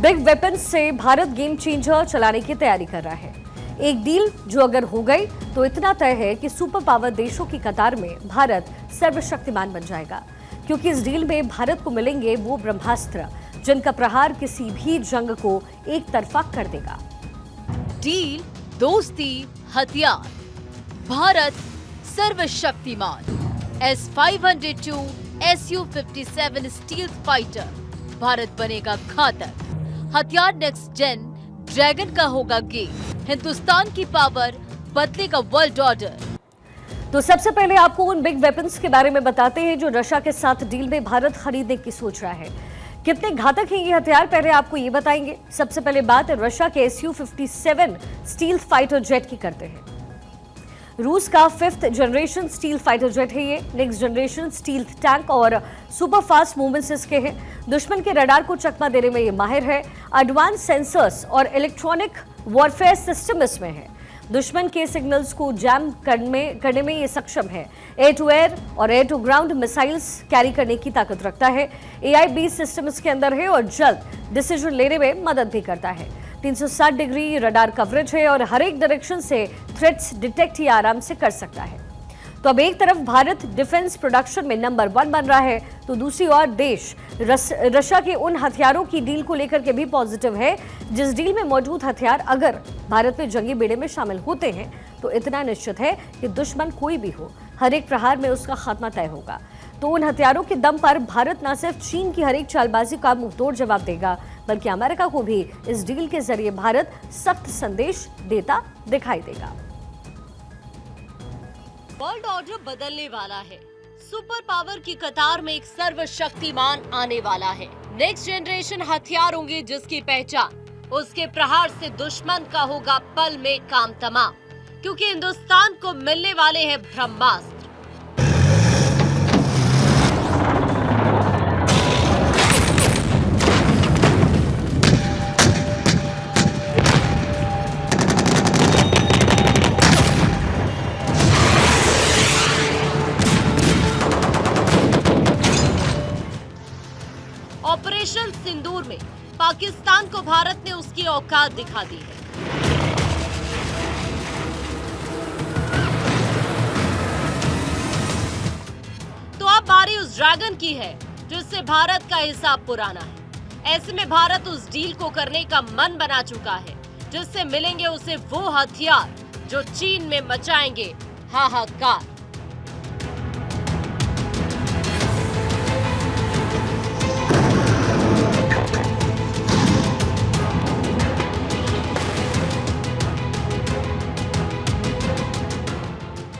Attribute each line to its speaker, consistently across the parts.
Speaker 1: Big weapon से Bharat game changer चलाने की तैयारी कर रहा है। एक डील जो अगर हो गई तो इतना तय है कि सुपर पावर देशों की कतार में भारत सर्वशक्तिमान बन जाएगा, क्योंकि इस डील में भारत को मिलेंगे वो ब्रह्मास्त्र जिनका प्रहार किसी भी जंग को एक तरफा कर देगा।
Speaker 2: डील, दोस्ती, हथियार, भारत सर्वशक्तिमान। S-502 Su-57 steel fighter, Bharat बनेगा घातक। हथियार नेक्स्ट जेन ड्रैगन का होगा गेम। हिंदुस्तान की पावर बदलेगा वर्ल्ड ऑर्डर।
Speaker 1: तो सबसे पहले आपको उन बिग वेपन्स के बारे में बताते हैं जो रशिया के साथ डील में भारत खरीदने की सोच रहा है। कितने घातक हैं ये हथियार, पहले आपको ये बताएंगे। सबसे पहले बात रशिया के Su-57 स्टील फाइटर जेट की करते हैं। रूस का 5th generation steel fighter jet है ये। नेक्स्ट जनरेशन स्टील टैंक और सुपर फास्ट मूवमेंट्स इसके हैं। दुश्मन के रडार को चकमा देने में ये माहिर है। एडवांस सेंसर्स और इलेक्ट्रॉनिक वॉरफेयर सिस्टम इसमें है। दुश्मन के सिग्नल्स को जैम करने में ये सक्षम है। एयर टू एयर और air to ground missiles carry करने की ताकत रखता है। AI बेस्ड सिस्टम इसके अंदर है और जल्द डिसीजन लेने में मदद भी करता है। 360 डिग्री रडार कवरेज है और हर एक डायरेक्शन से थ्रेट्स डिटेक्ट ही आराम से कर सकता है। तो अब एक तरफ भारत डिफेंस प्रोडक्शन में नंबर 1 बन रहा है, तो दूसरी ओर देश रशिया के उन हथियारों की डील को लेकर के भी पॉजिटिव है जिस डील में मौजूद हथियार अगर भारत में जंगी बेड़े में शामिल होते हैं तो इतना निश्चित है कि दुश्मन कोई भी हो, हर एक प्रहार में उसका खात्मा तय होगा। तो उन हथियारों के दम पर भारत न सिर्फ चीन की हर एक चालबाजी का मुंहतोड़ जवाब देगा, बल्कि अमेरिका को भी इस डील के जरिए भारत सख्त संदेश देता दिखाई देगा।
Speaker 2: वर्ल्ड ऑर्डर बदलने वाला है। सुपर पावर की कतार में एक सर्वशक्तिमान आने वाला है। नेक्स्ट जनरेशन हथियार होंगे जिसकी पहचान उसके प्रहार से दुश्मन का होगा पल में काम तमाम, क्योंकि हिंदुस्तान को मिलने वाले हैं ब्रह्मास्त्र। ऑपरेशन सिंदूर में पाकिस्तान को भारत ने उसकी औकात दिखा दी है। तो अब बारी उस ड्रैगन की है जिससे भारत का हिसाब पुराना है। ऐसे में भारत उस डील को करने का मन बना चुका है जिससे मिलेंगे उसे वो हथियार जो चीन में मचाएंगे हाहाकार।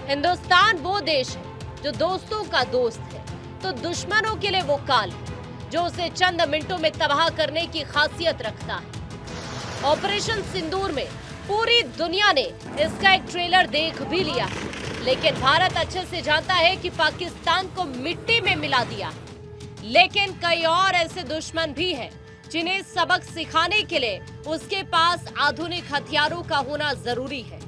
Speaker 2: हिंदुस्तान वो देश है जो दोस्तों का दोस्त है, तो दुश्मनों के लिए वो काल है जो उसे चंद मिनटों में तबाह करने की खासियत रखता है। ऑपरेशन सिंदूर में पूरी दुनिया ने इसका एक ट्रेलर देख भी लिया है, लेकिन भारत अच्छे से जानता है कि पाकिस्तान को मिट्टी में मिला दिया है। लेकिन कई और ऐसे दुश्मन भी हैं जिन्हें सबक सिखाने के लिए उसके पास आधुनिक हथियारों का होना जरूरी है।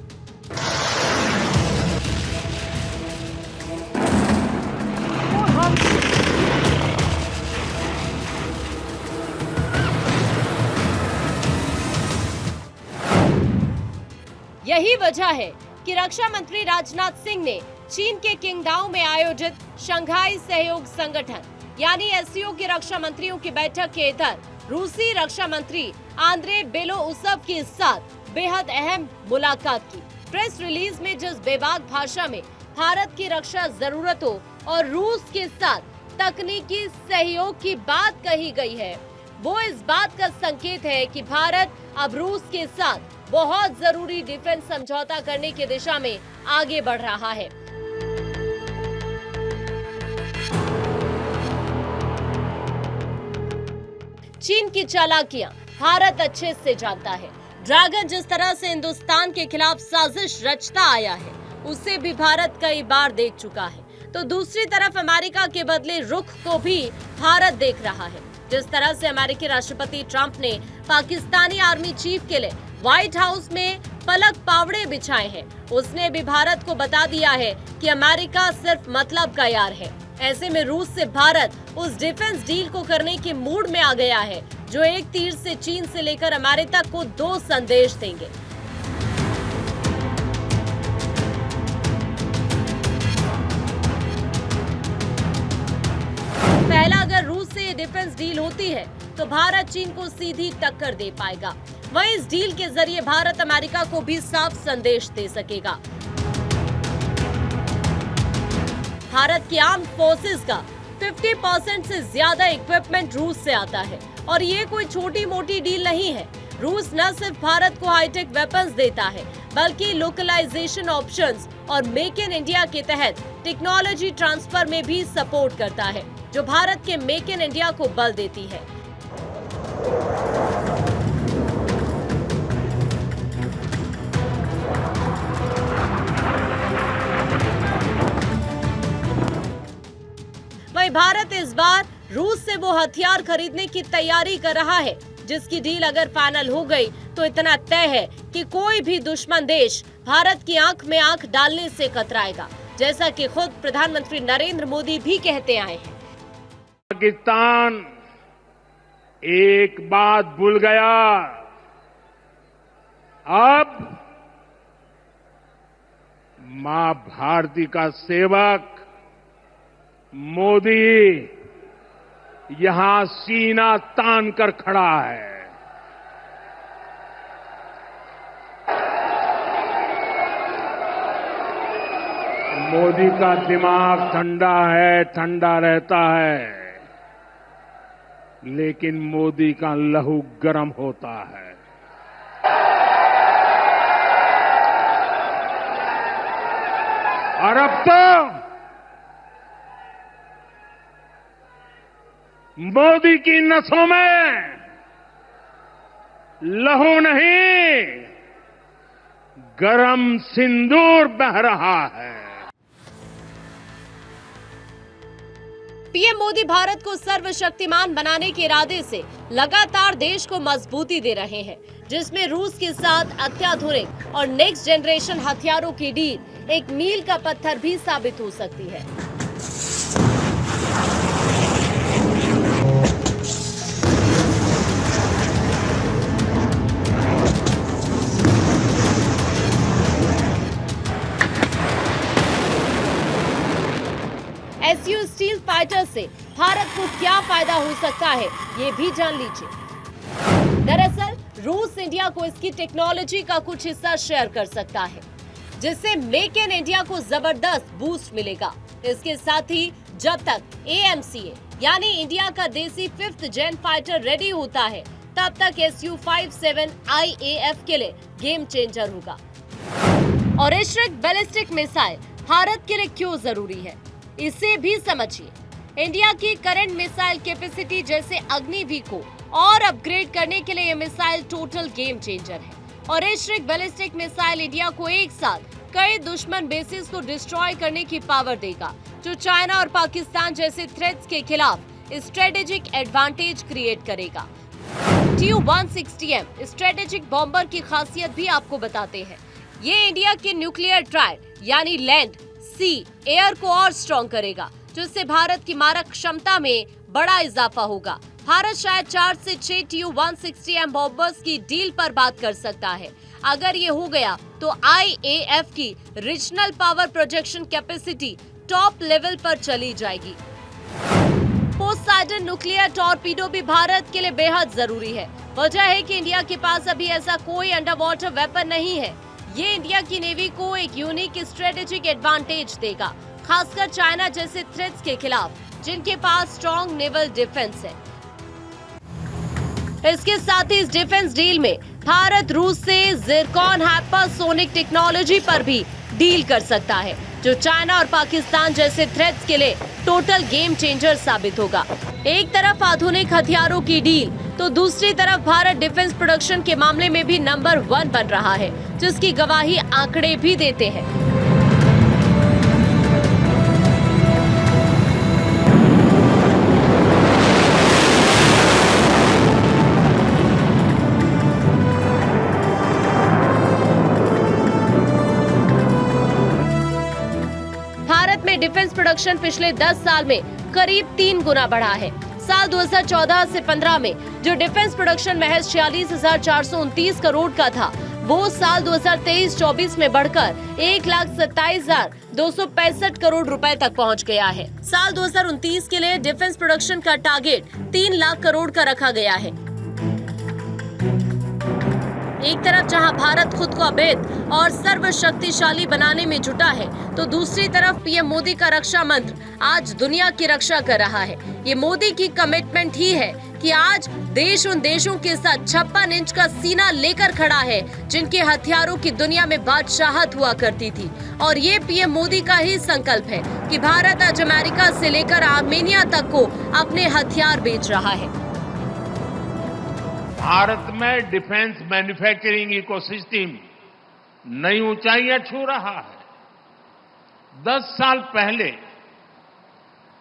Speaker 2: यही वजह है कि रक्षा मंत्री राजनाथ सिंह ने चीन के किंगडाओ में आयोजित शंघाई सहयोग संगठन यानी SCO के रक्षा मंत्रियों की बैठक के इधर रूसी रक्षा मंत्री आंद्रे बेलोउसोव के साथ बेहद अहम मुलाकात की। प्रेस रिलीज में जिस बेबाक भाषा में भारत की रक्षा जरूरतों और रूस के साथ तकनीकी सहयोग की बात कही गई है, वो इस बात का संकेत है कि भारत अब रूस के साथ बहुत जरूरी डिफेंस समझौता करने की दिशा में आगे बढ़ रहा है। चीन की चालाकियां भारत अच्छे से जानता है। ड्रैगन जिस तरह से हिंदुस्तान के खिलाफ साजिश रचता आया है उसे भी भारत कई बार देख चुका है। तो दूसरी तरफ अमेरिका के बदले रुख को भी भारत देख रहा है। जिस तरह से अमेरिकी राष्ट्रपति ट्रंप ने पाकिस्तानी आर्मी चीफ के लिए व्हाइट हाउस में पलक पावड़े बिछाए हैं, उसने भी भारत को बता दिया है कि अमेरिका सिर्फ मतलब का यार है। ऐसे में रूस से भारत उस डिफेंस डील को करने के मूड में आ गया है जो एक तीर से चीन से लेकर अमेरिका को 2 संदेश देंगे। पहला, अगर रूस से ये डिफेंस डील होती है तो भारत चीन को सीधी टक्कर दे पाएगा। वहीं इस डील के जरिए भारत अमेरिका को भी साफ संदेश दे सकेगा। भारत की आर्म्ड फोर्सेस का 50% से ज्यादा इक्विपमेंट रूस से आता है और ये कोई छोटी मोटी डील नहीं है। रूस न सिर्फ भारत को हाईटेक वेपन्स देता है बल्कि लोकलाइजेशन ऑप्शंस और मेक इन इंडिया के तहत टेक्नोलॉजी ट्रांसफर में भी सपोर्ट करता है, जो भारत के मेक इन इंडिया को बल देती है। वहीं भारत इस बार रूस से वो हथियार खरीदने की तैयारी कर रहा है जिसकी डील अगर फाइनल हो गई तो इतना तय है कि कोई भी दुश्मन देश भारत की आंख में आंख डालने से कतराएगा, जैसा कि खुद प्रधानमंत्री नरेंद्र मोदी भी कहते आए हैं।
Speaker 3: पाकिस्तान एक बात भूल गया, अब मां भारती का सेवक मोदी यहां सीना तान कर खड़ा है। मोदी का दिमाग ठंडा है, ठंडा रहता है, लेकिन मोदी का लहू गर्म होता है। और अब तो मोदी की नसों में लहू नहीं, गरम सिंदूर बह रहा है।
Speaker 2: पीएम मोदी भारत को सर्वशक्तिमान बनाने के इरादे से लगातार देश को मजबूती दे रहे हैं, जिसमें रूस के साथ अत्याधुनिक और नेक्स्ट जनरेशन हथियारों की डील एक मील का पत्थर भी साबित हो सकती है। एसयू स्टील फाइटर से भारत को क्या फायदा हो सकता है, ये भी जान लीजिए। दरअसल रूस इंडिया को इसकी टेक्नोलॉजी का कुछ हिस्सा शेयर कर सकता है, जिससे मेक इन इंडिया को जबरदस्त बूस्ट मिलेगा। इसके साथ ही जब तक AMCA यानी इंडिया का देसी 5th जेन फाइटर रेडी होता है, तब तक SU-57 IAF के लिए गेम चेंजर होगा। और इलेक्ट्रिक बैलिस्टिक मिसाइल भारत के लिए क्यों जरूरी है, इसे भी समझिए। इंडिया की करंट मिसाइल कैपेसिटी जैसे अग्निवीर को और अपग्रेड करने के लिए ये मिसाइल टोटल गेम चेंजर है। और इलेक्ट्रिक बैलिस्टिक मिसाइल इंडिया को एक साथ कई दुश्मन बेसिस को डिस्ट्रॉय करने की पावर देगा, जो चाइना और पाकिस्तान जैसे थ्रेट्स के खिलाफ स्ट्रेटेजिक एडवांटेज क्रिएट करेगा। Tu-160M स्ट्रेटेजिक बॉम्बर की खासियत भी आपको बताते हैं। ये इंडिया के न्यूक्लियर ट्रायड यानी लैंड, सी, एयर को और स्ट्रॉन्ग करेगा, जिससे भारत की मारक क्षमता में बड़ा इजाफा होगा। भारत शायद 4 से 6 Tu-160M बॉम्बर्स की डील पर बात कर सकता है। अगर ये हो गया तो IAF की regional power projection capacity top level पर चली जाएगी। पोसाइडन न्यूक्लियर टॉर्पीडो भी भारत के लिए बेहद जरूरी है। वजह है कि इंडिया के पास अभी ऐसा कोई अंडर वाटर वेपन नहीं है। ये इंडिया की नेवी को एक यूनिक स्ट्रेटेजिक एडवांटेज देगा, खासकर चाइना जैसे थ्रेट्स के खिलाफ, जिनके पास स्ट्रॉन्ग नेवल डिफेंस है। इसके साथ ही इस डिफेंस डील में भारत रूस से जिरकॉन हाइपरसोनिक टेक्नोलॉजी पर भी डील कर सकता है, जो चाइना और पाकिस्तान जैसे थ्रेट्स के लिए टोटल गेम चेंजर साबित होगा। एक तरफ आधुनिक हथियारों की डील तो दूसरी तरफ भारत डिफेंस प्रोडक्शन के मामले में भी नंबर 1 बन रहा है, जिसकी गवाही आंकड़े भी देते हैं। डिफेंस प्रोडक्शन पिछले 10 साल में करीब 3 गुना बढ़ा है। साल 2014 से 15 में जो डिफेंस प्रोडक्शन महज 46,429 करोड़ का था, वो साल 2023-24 में बढ़कर 1,27,265 करोड़ रुपए तक पहुंच गया है। साल 2029 के लिए डिफेंस प्रोडक्शन का टारगेट 3 लाख करोड़ का रखा गया है। एक तरफ जहां भारत खुद को अभेद और सर्वशक्तिशाली बनाने में जुटा है, तो दूसरी तरफ पीएम मोदी का रक्षा मंत्र आज दुनिया की रक्षा कर रहा है। ये मोदी की कमिटमेंट ही है कि आज देश उन देशों के साथ 56 इंच का सीना लेकर खड़ा है जिनके हथियारों की दुनिया में बादशाहत हुआ करती थी। और ये पीएम मोदी का ही संकल्प है कि भारत आज अमेरिका से लेकर आर्मेनिया तक को अपने हथियार बेच रहा है।
Speaker 3: भारत में डिफेंस मैन्युफैक्चरिंग इकोसिस्टम नई ऊंचाइयां छू रहा है। 10 साल पहले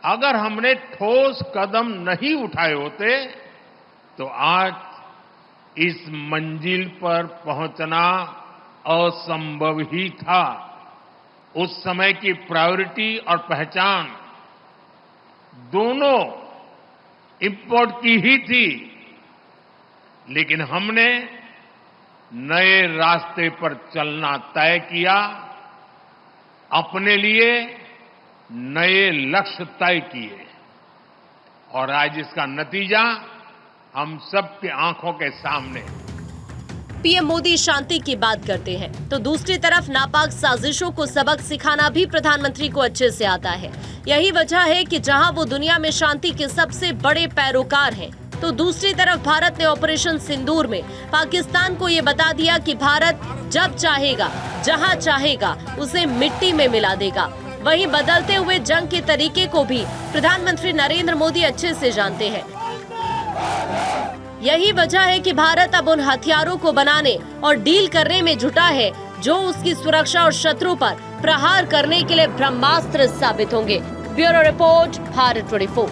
Speaker 3: अगर हमने ठोस कदम नहीं उठाए होते तो आज इस मंजिल पर पहुंचना असंभव ही था। उस समय की प्रायोरिटी और पहचान दोनों इंपोर्ट की ही थी, लेकिन हमने नए रास्ते पर चलना तय किया, अपने लिए नए लक्ष्य तय किए और आज इसका नतीजा हम सबके आंखों के सामने।
Speaker 2: पीएम मोदी शांति की बात करते हैं तो दूसरी तरफ नापाक साजिशों को सबक सिखाना भी प्रधानमंत्री को अच्छे से आता है। यही वजह है कि जहां वो दुनिया में शांति के सबसे बड़े पैरोकार हैं, तो दूसरी तरफ भारत ने ऑपरेशन सिंदूर में पाकिस्तान को ये बता दिया कि भारत जब चाहेगा, जहां चाहेगा, उसे मिट्टी में मिला देगा। वहीं बदलते हुए जंग के तरीके को भी प्रधानमंत्री नरेंद्र मोदी अच्छे से जानते हैं। यही वजह है कि भारत अब उन हथियारों को बनाने और डील करने में जुटा है जो उसकी सुरक्षा और शत्रु पर प्रहार करने के लिए ब्रह्मास्त्र साबित होंगे। Bureau report, Bharat 24।